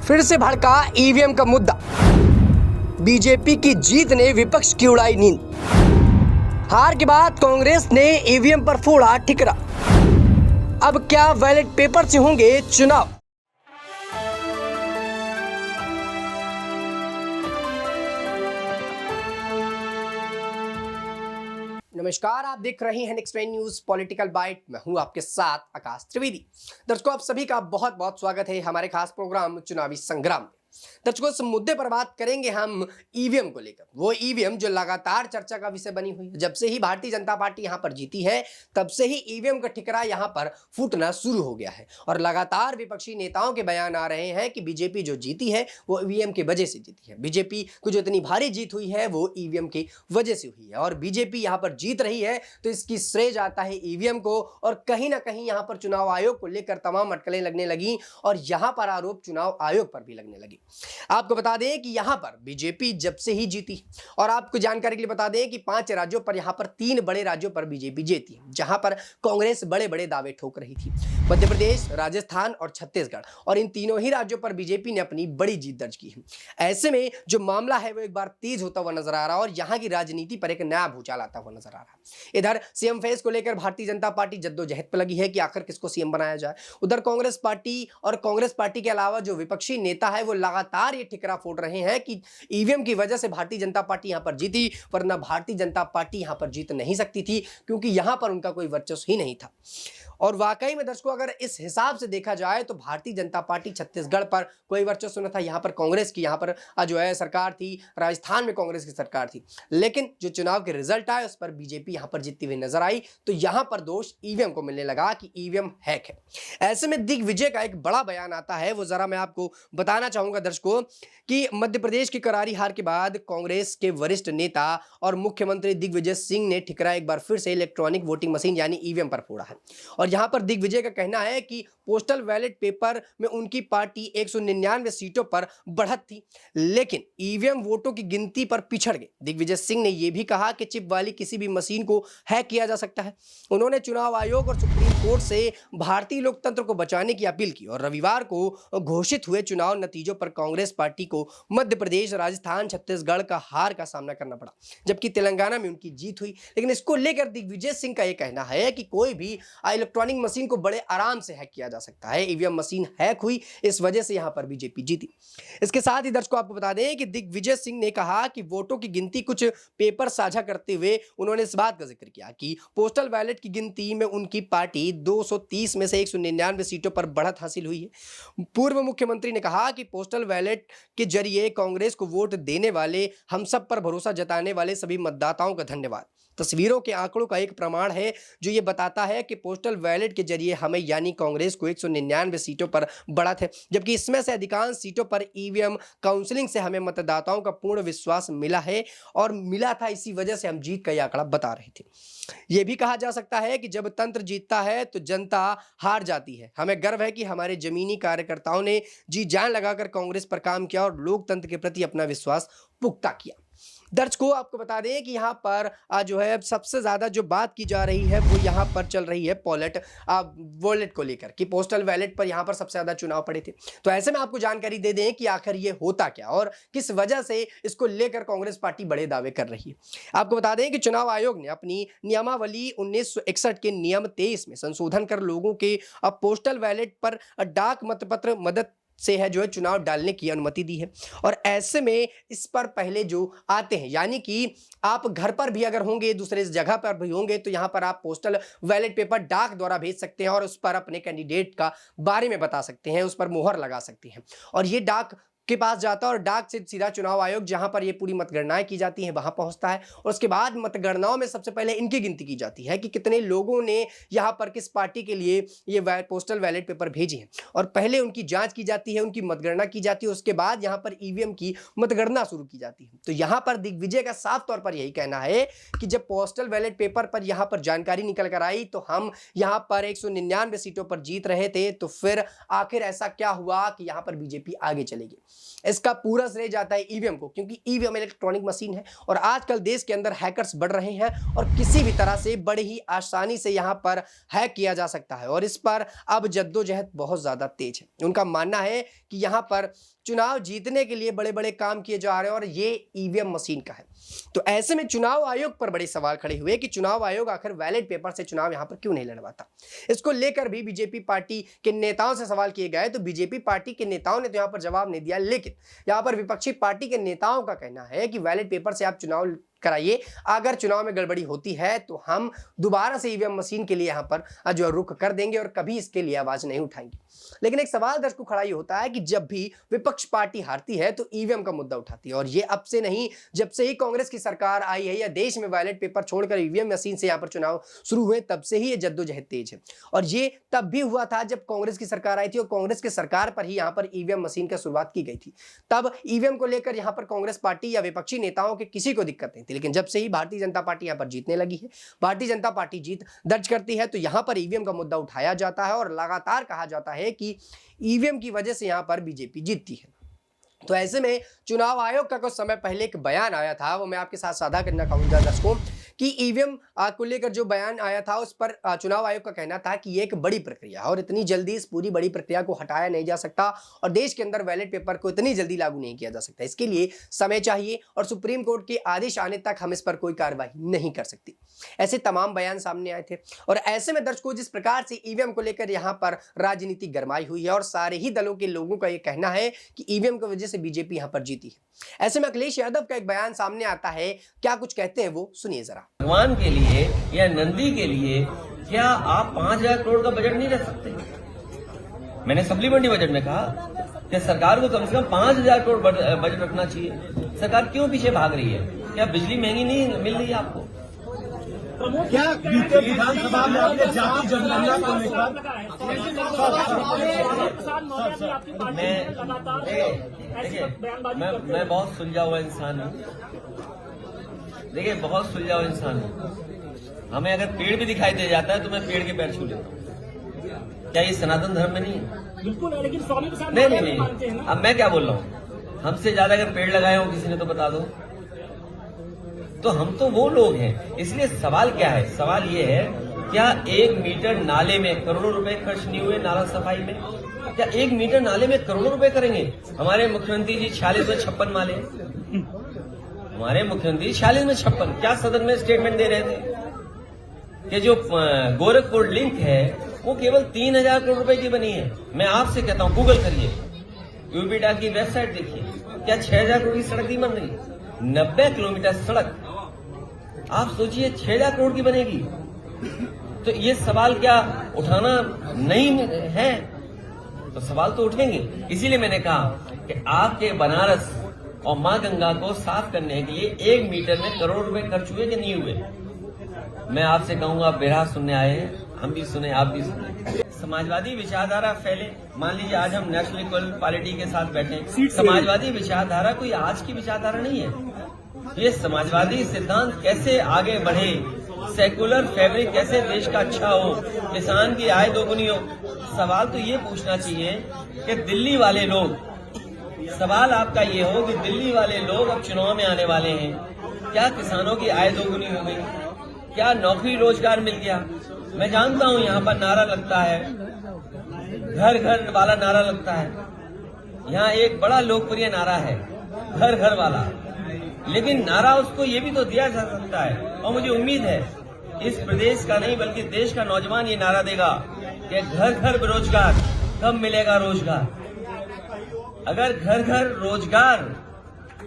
फिर से भड़का ईवीएम का मुद्दा। बीजेपी की जीत ने विपक्ष की उड़ाई नींद। हार के बाद कांग्रेस ने ईवीएम पर फोड़ा ठिकरा। अब क्या बैलेट पेपर से होंगे चुनाव? नमस्कार, आप देख रहे हैं नेक्स्ट न्यूज पॉलिटिकल बाइट। मैं हूं आपके साथ आकाश त्रिवेदी। दर्शकों, आप सभी का बहुत बहुत स्वागत है हमारे खास प्रोग्राम चुनावी संग्राम में। दर्शकों, इस मुद्दे पर बात करेंगे हम ईवीएम को लेकर। वो ईवीएम जो लगातार चर्चा का विषय बनी हुई है। जब से ही भारतीय जनता पार्टी यहां पर जीती है, तब से ही ईवीएम का ठिकरा यहां पर फूटना शुरू हो गया है और लगातार विपक्षी नेताओं के बयान आ रहे हैं कि बीजेपी जो जीती है वो ईवीएम की वजह से जीती है। बीजेपी को जो इतनी भारी जीत हुई है वो ईवीएम की वजह से हुई है और बीजेपी यहां पर जीत रही है तो इसकी श्रेय जाता है ईवीएम को। और कहीं ना कहीं यहां पर चुनाव आयोग को लेकर तमाम अटकलें लगने लगी और यहां पर आरोप चुनाव आयोग पर भी लगने लगे। आपको बता दें कि यहां पर बीजेपी जब से ही जीती, और आपको जानकारी के लिए बता दें कि 5 राज्यों पर यहां पर 3 बड़े राज्यों पर बीजेपी जीती, जहां पर कांग्रेस बड़े बड़े दावे ठोक रही थी। मध्य प्रदेश, राजस्थान और छत्तीसगढ़, और इन तीनों ही राज्यों पर बीजेपी ने अपनी बड़ी जीत दर्ज की है। ऐसे में जो मामला है वो एक बार तेज होता हुआ नजर आ रहा है और यहां की राजनीति पर एक नया भूचाल आता हुआ नजर आ रहा है। इधर सीएम फेस को लेकर भारतीय जनता पार्टी जद्दोजहद पर लगी है कि आखिर किसको सीएम बनाया जाए। उधर कांग्रेस पार्टी के अलावा जो विपक्षी नेता है वो लगातार ये ठिकरा फोड़ रहे हैं कि ईवीएम की वजह से भारतीय जनता पार्टी यहां पर जीती, वरना भारतीय जनता पार्टी यहां पर जीत नहीं सकती थी क्योंकि यहां पर उनका कोई वर्चस्व ही नहीं था। और वाकई में दर्शकों, अगर इस हिसाब से देखा जाए तो भारतीय जनता पार्टी छत्तीसगढ़ पर कोई वर्चस्व न था। यहां पर कांग्रेस की जो है सरकार थी, राजस्थान में कांग्रेस की सरकार थी, लेकिन जो चुनाव के रिजल्ट आए उस पर बीजेपी यहां पर जीतती हुई नजर आई। तो यहां पर दोष ईवीएम को मिलने लगा कि ईवीएम हैक है। ऐसे में दिग्विजय का एक बड़ा बयान आता है, वो जरा मैं आपको बताना चाहूंगा दर्शकों कि मध्य प्रदेश की करारी हार के बाद कांग्रेस के वरिष्ठ नेता और मुख्यमंत्री दिग्विजय सिंह ने ठिकरा एक बार फिर से इलेक्ट्रॉनिक वोटिंग मशीन यानी ईवीएम पर फोड़ा है। और यहां पर दिग्विजय का कहना है कि पोस्टल बैलेट पेपर में उनकी पार्टी 199 सीटों पर बढ़त थी, लेकिन ईवीएम वोटों की गिनती पर पिछड़ गए। दिग्विजय सिंह ने यह भी कहा कि चिप वाली किसी भी मशीन को हैक किया जा सकता है। उन्होंने चुनाव आयोग और सुप्रीम कोर्ट से भारतीय लोकतंत्र को बचाने की अपील की और रविवार को घोषित हुए चुनाव नतीजों पर कांग्रेस पार्टी को मध्य प्रदेश, राजस्थान, छत्तीसगढ़ का हार का सामना करना पड़ा, जबकि तेलंगाना में उनकी जीत हुई। लेकिन इसको लेकर दिग्विजय सिंह का यह कहना है कि कोई भी इलेक्ट्रॉनिक मशीन को बड़े आराम से हैक किया जा सकता है। ईवीएम मशीन हैक हुई, इस वजह से यहां पर बीजेपी जीती। इसके साथ ही दर्शकों, आपको बता दें कि दिग्विजय सिंह ने कहा कि वोटों की गिनती कुछ पेपर साझा करते हुए उन्होंने इस बात का जिक्र किया कि पोस्टल बैलेट की गिनती में उनकी पार्टी 230 में से 199 सीटों पर बढ़त हासिल हुई है। पूर्व मुख्यमंत्री ने कहा कि पोस्टल बैलेट के जरिए कांग्रेस को वोट देने वाले, हम सब पर भरोसा जताने वाले सभी मतदाताओं का धन्यवाद। तस्वीरों के आंकड़ों का एक प्रमाण है जो ये बताता है कि पोस्टल बैलेट के जरिए हमें यानी कांग्रेस को 199 सीटों पर बढ़त है, जबकि इसमें से अधिकांश सीटों पर ईवीएम काउंसलिंग से हमें मतदाताओं का पूर्ण विश्वास मिला है और मिला था, इसी वजह से हम जीत का यह आंकड़ा बता रहे थे। यह भी कहा जा सकता है कि जब तंत्र जीतता है तो जनता हार जाती है। हमें गर्व है कि हमारे जमीनी कार्यकर्ताओं ने जी जान लगाकर कांग्रेस पर काम किया और लोकतंत्र के प्रति अपना विश्वास पुख्ता किया। दर्शकों, आपको बता दें कि यहाँ पर जो है सबसे ज्यादा जो बात की जा रही है वो यहाँ पर चल रही है वॉलेट को लेकर कि पोस्टल बैलेट पर यहाँ पर सबसे ज्यादा चुनाव पड़े थे। तो ऐसे में आपको जानकारी दे दें कि आखिर ये होता क्या और किस वजह से इसको लेकर कांग्रेस पार्टी बड़े दावे कर रही है। आपको बता दें कि चुनाव आयोग ने अपनी नियमावली 1961 के नियम 23 में संशोधन कर लोगों के पोस्टल बैलेट पर डाक मतपत्र मदद से जो है चुनाव डालने की अनुमति दी है। और ऐसे में इस पर पहले जो आते हैं, यानी कि आप घर पर भी अगर होंगे, दूसरे जगह पर भी होंगे, तो यहां पर आप पोस्टल बैलेट पेपर डाक द्वारा भेज सकते हैं और उस पर अपने कैंडिडेट का बारे में बता सकते हैं, उस पर मोहर लगा सकते हैं और ये डाक के पास जाता है और डाक से सीधा चुनाव आयोग, जहां पर ये पूरी मतगणनाएं की जाती हैं, वहां पहुंचता है। और उसके बाद मतगणनाओं में सबसे पहले इनकी गिनती की जाती है कि कितने लोगों ने यहां पर किस पार्टी के लिए ये पोस्टल बैलेट पेपर भेजे हैं और पहले उनकी जांच की जाती है, उनकी मतगणना की जाती है, उसके बाद यहां पर ईवीएम की मतगणना शुरू की जाती है। तो यहां पर दिग्विजय का साफ तौर पर यही कहना है कि जब पोस्टल बैलेट पेपर पर यहां पर जानकारी निकल कर आई तो हम यहां पर 199 सीटों पर जीत रहे थे, तो फिर आखिर ऐसा क्या हुआ कि यहां पर बीजेपी आगे चलेगी। इसका पूरा श्रेय जाता है ईवीएम को, क्योंकि ईवीएम इलेक्ट्रॉनिक मशीन है और आजकल देश के अंदर हैकर्स बढ़ रहे हैं और किसी भी तरह से बड़ी ही आसानी से यहां पर हैक किया जा सकता है और इस पर अब जद्दोजहद बहुत ज्यादा तेज है। उनका मानना है कि यहां पर चुनाव जीतने के लिए बड़े बड़े काम किए जा रहे हैं और ये ईवीएम मशीन का है। तो ऐसे में चुनाव आयोग पर बड़े सवाल खड़े हुए कि चुनाव आयोग आखिर बैलेट पेपर से चुनाव यहां पर क्यों नहीं लड़वाता। इसको लेकर भी बीजेपी पार्टी के नेताओं से सवाल किए गए तो बीजेपी पार्टी के नेताओं ने तो यहां पर जवाब नहीं दिया, लेकिन यहां पर विपक्षी पार्टी के नेताओं का कहना है कि बैलेट पेपर से आप चुनाव कराइए, अगर चुनाव में गड़बड़ी होती है तो हम दोबारा से ईवीएम मशीन के लिए यहां पर जो रुख कर देंगे और कभी इसके लिए आवाज नहीं उठाएंगे। लेकिन एक सवाल दर्शकों खड़ा ये होता है कि जब भी विपक्ष पार्टी हारती है तो ईवीएम का मुद्दा उठाती है और ये अब से नहीं, जब से ही कांग्रेस की सरकार आई है या देश में बैलेट पेपर छोड़कर ईवीएम मशीन से यहां पर चुनाव शुरू हुए तब से ही ये जद्दोजहद तेज है। और ये तब भी हुआ था जब कांग्रेस की सरकार आई थी और कांग्रेस की सरकार पर ही यहां पर ईवीएम मशीन की शुरुआत की गई थी। तब ईवीएम को लेकर यहां पर कांग्रेस पार्टी या विपक्षी नेताओं के किसी को दिक्कत नहीं थी, लेकिन जब से ही भारतीय जनता पार्टी यहां पर जीतने लगी है, भारतीय जनता पार्टी जीत दर्ज करती है तो यहां पर ईवीएम का मुद्दा उठाया जाता है और लगातार कहा जाता है कि ईवीएम की वजह से यहां पर बीजेपी जीतती है। तो ऐसे में चुनाव आयोग का कुछ समय पहले एक बयान आया था, वो मैं आपके साथ साझा करना चाहूंगा दर्शकों कि ईवीएम को लेकर जो बयान आया था उस पर चुनाव आयोग का कहना था कि ये एक बड़ी प्रक्रिया है और इतनी जल्दी इस पूरी बड़ी प्रक्रिया को हटाया नहीं जा सकता और देश के अंदर बैलेट पेपर को इतनी जल्दी लागू नहीं किया जा सकता। इसके लिए समय चाहिए और सुप्रीम कोर्ट के आदेश आने तक हम इस पर कोई कार्रवाई नहीं कर सकती। ऐसे तमाम बयान सामने आए थे और ऐसे में दर्शकों जिस प्रकार से ईवीएम को लेकर यहाँ पर राजनीति गरमाई हुई है और सारे ही दलों के लोगों का यह कहना है कि ईवीएम की वजह से बीजेपी यहाँ पर जीती है। ऐसे में अखिलेश यादव का एक बयान सामने आता है, क्या कुछ कहते हैं वो सुनिए जरा। भगवान के लिए या नंदी के लिए क्या आप 5,000 करोड़ का बजट नहीं रख सकते? मैंने सप्लीमेंट्री बजट में कहा कि सरकार को कम से कम 5,000 करोड़ बजट रखना चाहिए। सरकार क्यों पीछे भाग रही है? क्या बिजली महंगी नहीं मिल रही है आपको? क्या बीते विधानसभा में आपने जाति जनगणना को लेकर मैं बहुत सुलझा हुआ इंसान हूँ। देखिए, बहुत सुलझा हुआ इंसान हूँ। हमें अगर पेड़ भी दिखाई दे जाता है तो मैं पेड़ के पैर छू लेता हूँ। क्या ये सनातन धर्म में नहीं है? बिल्कुल है, लेकिन स्वामी प्रसाद नहीं। अब मैं क्या बोल रहा हूँ? हमसे ज्यादा अगर पेड़ लगाए हो किसी ने तो बता दो। तो हम तो वो लोग हैं। इसलिए सवाल क्या है? सवाल ये है, क्या 1 मीटर नाले में करोड़ों रुपए खर्च नहीं हुए नाला सफाई में? क्या 1 मीटर नाले में करोड़ों रुपए करेंगे? हमारे मुख्यमंत्री जी 46 में 56 माले, हमारे मुख्यमंत्री 46 में 56 क्या सदन में स्टेटमेंट दे रहे थे कि जो गोरखपुर लिंक है वो केवल 3,000 करोड़ रुपए की बनी है। मैं आपसे कहता हूँ, गूगल करिए, यूपीडा की वेबसाइट देखिए, क्या 6,000 करोड़ की सड़क नहीं बन रही? 90 किलोमीटर सड़क, आप सोचिए 6,000 करोड़ की बनेगी। तो ये सवाल क्या उठाना नहीं है? तो सवाल तो उठेंगे। इसीलिए मैंने कहा कि आपके बनारस और मां गंगा को साफ करने के लिए 1 मीटर में करोड़ रुपए खर्च हुए कि नहीं हुए? मैं आपसे कहूंगा, आप बेरा सुनने आए हैं, हम भी सुने, आप भी सुने। समाजवादी विचारधारा फैले। मान लीजिए आज हम नेशनल इक्वालिटी के साथ बैठे। समाजवादी विचारधारा कोई आज की विचारधारा नहीं है। ये समाजवादी सिद्धांत कैसे आगे बढ़े, सेकुलर फैब्रिक कैसे देश का अच्छा हो, किसान की आय दोगुनी हो। सवाल तो ये पूछना चाहिए कि दिल्ली वाले लोग, सवाल आपका ये हो कि दिल्ली वाले लोग अब चुनाव में आने वाले हैं, क्या किसानों की आय दोगुनी हो गई? क्या नौकरी रोजगार मिल गया? मैं जानता हूं यहाँ पर नारा लगता है, घर घर वाला नारा लगता है। यहाँ एक बड़ा लोकप्रिय नारा है, घर घर वाला, लेकिन नारा उसको ये भी तो दिया जा सकता है। और मुझे उम्मीद है इस प्रदेश का नहीं बल्कि देश का नौजवान ये नारा देगा कि घर घर बेरोजगार, कब मिलेगा रोजगार? अगर घर घर रोजगार,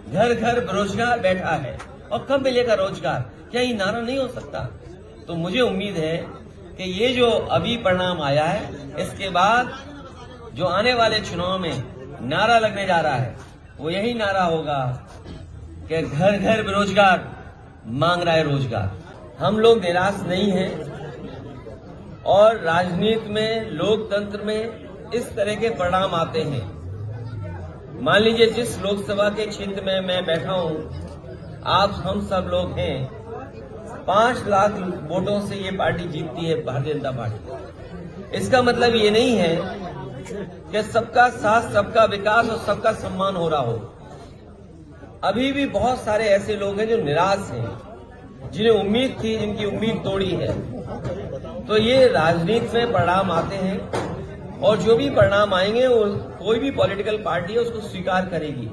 घर घर बेरोजगार बैठा है और कब मिलेगा रोजगार, क्या ये नारा नहीं हो सकता? तो मुझे उम्मीद है कि ये जो अभी परिणाम आया है, इसके बाद जो आने वाले चुनाव में नारा लगने जा रहा है वो यही नारा होगा कि घर घर बेरोजगार, मांग रहा है रोजगार। हम लोग निराश नहीं हैं और राजनीति में, लोकतंत्र में इस तरह के परिणाम आते हैं। मान लीजिए जिस लोकसभा के क्षेत्र में मैं बैठा हूं, आप हम सब लोग हैं, 5 लाख वोटों से ये पार्टी जीतती है, भारतीय जनता पार्टी। इसका मतलब ये नहीं है कि सबका साथ, सबका विकास और सबका सम्मान हो रहा हो। अभी भी बहुत सारे ऐसे लोग हैं जो निराश हैं, जिन्हें उम्मीद थी, जिनकी उम्मीद तोड़ी है। तो ये राजनीति में परिणाम आते हैं और जो भी परिणाम आएंगे वो कोई भी पॉलिटिकल पार्टी है उसको स्वीकार करेगी,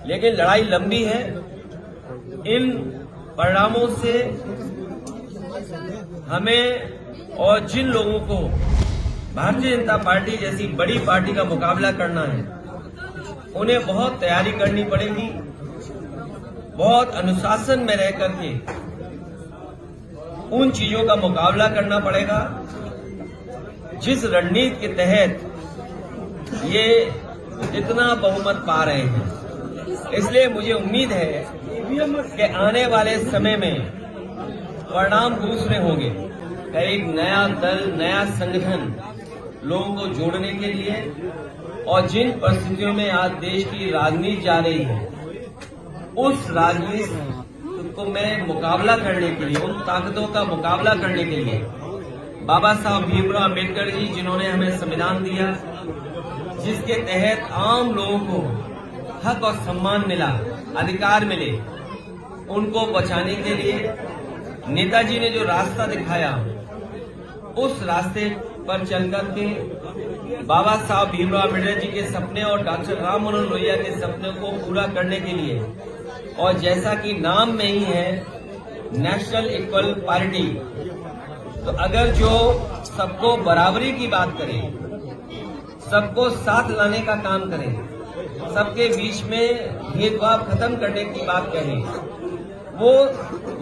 लेकिन लड़ाई लंबी है। इन परिणामों से हमें और जिन लोगों को भारतीय जनता पार्टी जैसी बड़ी पार्टी का मुकाबला करना है, उन्हें बहुत तैयारी करनी पड़ेगी, बहुत अनुशासन में रह करके उन चीजों का मुकाबला करना पड़ेगा जिस रणनीति के तहत ये इतना बहुमत पा रहे हैं। इसलिए मुझे उम्मीद है कि आने वाले समय में परिणाम दूसरे होंगे। एक नया दल, नया संगठन लोगों को जोड़ने के लिए और जिन परिस्थितियों में आज देश की राजनीति जा रही है, उस राजनीति को मैं मुकाबला करने के लिए, उन ताकतों का मुकाबला करने के लिए बाबा साहब भीमराव अम्बेडकर जी, जिन्होंने हमें संविधान दिया, जिसके तहत आम लोगों को हक और सम्मान मिला, अधिकार मिले, उनको बचाने के लिए नेताजी ने जो रास्ता दिखाया, उस रास्ते पर चलकर के बाबा साहब भीमराव अम्बेडकर जी के सपने और डॉक्टर राम मनोहर लोहिया के सपने को पूरा करने के लिए, और जैसा कि नाम में ही है नेशनल इक्वल पार्टी, तो अगर जो सबको बराबरी की बात करें, सबको साथ लाने का काम करें, सबके बीच में भेदभाव खत्म करने की बात करें, वो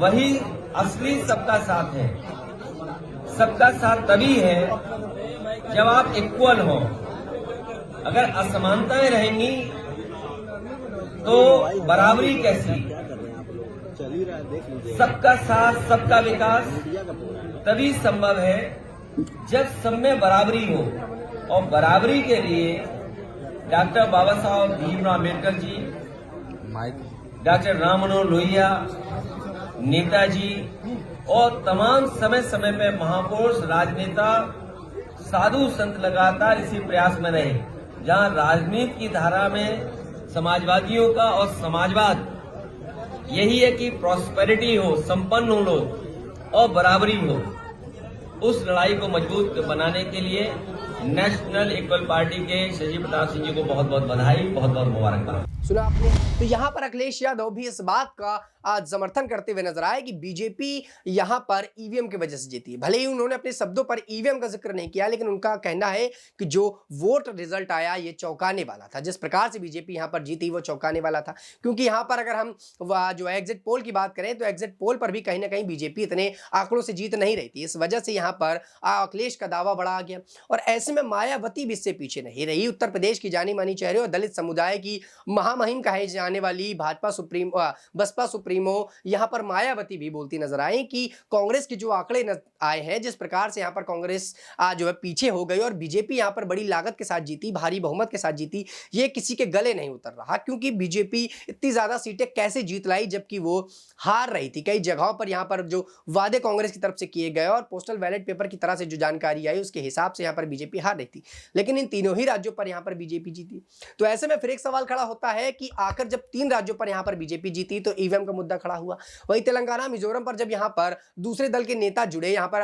वही असली सबका साथ है। सबका साथ तभी है जब आप इक्वल हो। अगर असमानताएं रहेंगी तो बराबरी कैसी? सबका साथ, सबका विकास तभी संभव है जब सब में बराबरी हो, और बराबरी के लिए डॉक्टर बाबा साहब भीमराव अम्बेडकर जी, डॉक्टर राम मनोहर लोहिया, नेताजी और तमाम समय समय पे महापुरुष, राजनेता, साधु संत लगातार इसी प्रयास में रहे, जहां राजनीति की धारा में समाजवादियों का और समाजवाद यही है कि प्रॉस्पेरिटी हो, संपन्न हो लोग और बराबरी हो। उस लड़ाई को मजबूत बनाने के लिए नेशनल इक्वल पार्टी के शशि प्रताप सिंह जी को बहुत बहुत बधाई, बहुत बहुत मुबारकबाद। सुना आपने। तो यहाँ पर अखिलेश यादव भी इस बात का आज समर्थन करते हुए नजर आए कि बीजेपी यहाँ पर ईवीएम की वजह से जीती है। भले ही उन्होंने अपने शब्दों पर ईवीएम का जिक्र नहीं किया, लेकिन उनका कहना है कि जो वोट रिजल्ट आया ये चौंकाने वाला था। जिस प्रकार से बीजेपी यहाँ पर जीती वो चौंकाने वाला था, क्योंकि यहाँ पर अगर हम जो एग्जिट पोल की बात करें तो एग्जिट पोल पर भी कहीं ना कहीं बीजेपी इतने आंकड़ों से जीत नहीं रही थी। इस वजह से यहाँ पर अखिलेश का दावा बढ़ा गया, और ऐसे में मायावती भी इससे पीछे नहीं रही। उत्तर प्रदेश की जानी मानी चेहरे और दलित समुदाय की महामहिम कहे जाने वाली बसपा सुप्रीमो यहां पर मायावती भी बोलती नजर आई कि कांग्रेस के जो आंकड़े आए हैं, जिस प्रकार से यहां पर कांग्रेस जो है पीछे हो गई और बीजेपी यहां पर बड़ी लागत के साथ जीती, भारी बहुमत के साथ जीती, ये किसी के गले नहीं उतर रहा। क्योंकि बीजेपी इतनी ज्यादा सीटें कैसे जीत लाई जबकि वो हार रही थी। कई जगहों पर यहां पर जो वादे कांग्रेस की तरफ से किए गए और पोस्टल बैलेट पेपर की तरह से जो जानकारी आई उसके हिसाब से यहां पर बीजेपी हार रही थी, लेकिन इन तीनों ही राज्यों पर यहां पर बीजेपी जीती। तो ऐसे में फिर एक सवाल खड़ा होता है कि आखिर जब 3 राज्यों पर यहां पर बीजेपी जीती तो ईवीएम का मुद्दा खड़ा हुआ। वही तेलंगाना, मिजोरम पर जब यहां पर दूसरे दल के नेता जुड़े, यहां पर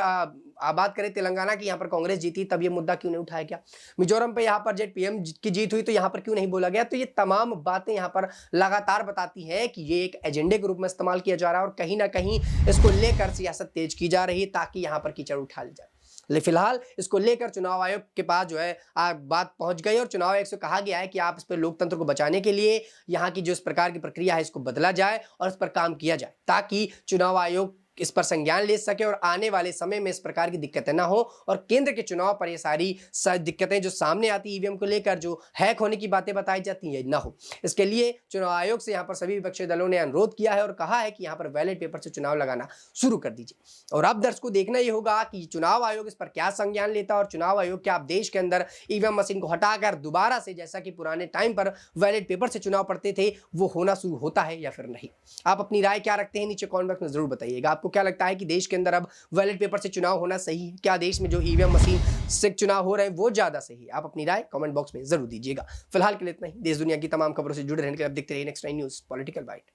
बात करें तेलंगाना की, यहां पर कांग्रेस जीती, तब ये मुद्दा क्यों नहीं उठाया गया? मिजोरम पे यहां पर जेड पीएम की जीत हुई तो यहां पर क्यों नहीं बोला गया? तो ये तमाम बातें यहां पर लगातार बताती हैं कि ये एक एजेंडे के रूप में इस्तेमाल किया जा रहा है और कहीं ना कहीं इसको लेकर सियासत तेज की जा रही है ताकि यहां पर कीचड़ उठा ली जाए। लेकिन फिलहाल इसको लेकर चुनाव आयोग के पास जो है बात पहुंच गई और चुनाव आयोग से कहा गया है कि आप इस पर लोकतंत्र को बचाने के लिए यहाँ की जो इस प्रकार की प्रक्रिया है इसको बदला जाए और इस पर काम किया जाए, ताकि चुनाव आयोग इस पर संज्ञान ले सके और आने वाले समय में इस प्रकार की दिक्कतें ना हो और केंद्र के चुनाव पर ये सारी दिक्कतें जो सामने आती ईवीएम को लेकर, जो हैक होने की बातें बताई जाती हैं, ना हो। इसके लिए चुनाव आयोग से यहाँ पर सभी विपक्षी दलों ने अनुरोध किया है और कहा है कि यहाँ पर बैलेट पेपर से चुनाव लगाना शुरू कर दीजिए। और अब दर्शकों को देखना ये होगा कि चुनाव आयोग इस पर क्या संज्ञान लेता है और चुनाव आयोग क्या आप देश के अंदर ईवीएम मशीन को हटाकर दोबारा से जैसा कि पुराने टाइम पर बैलेट पेपर से चुनाव पड़ते थे वो होना शुरू होता है या फिर नहीं। आप अपनी राय क्या रखते हैं नीचे कमेंट बॉक्स में जरूर बताइएगा। आपको क्या लगता है कि देश के अंदर अब बैलेट पेपर से चुनाव होना सही है? क्या देश में जो ईवीएम मशीन से चुनाव हो रहे हैं वो ज्यादा सही है? आप अपनी राय कमेंट बॉक्स में जरूर दीजिएगा। फिलहाल के लिए इतना ही। देश दुनिया की तमाम खबरों से जुड़े रहने के लिए आप देखते रहिए नेक्स्ट 9 न्यूज पॉलिटिकल बाइट।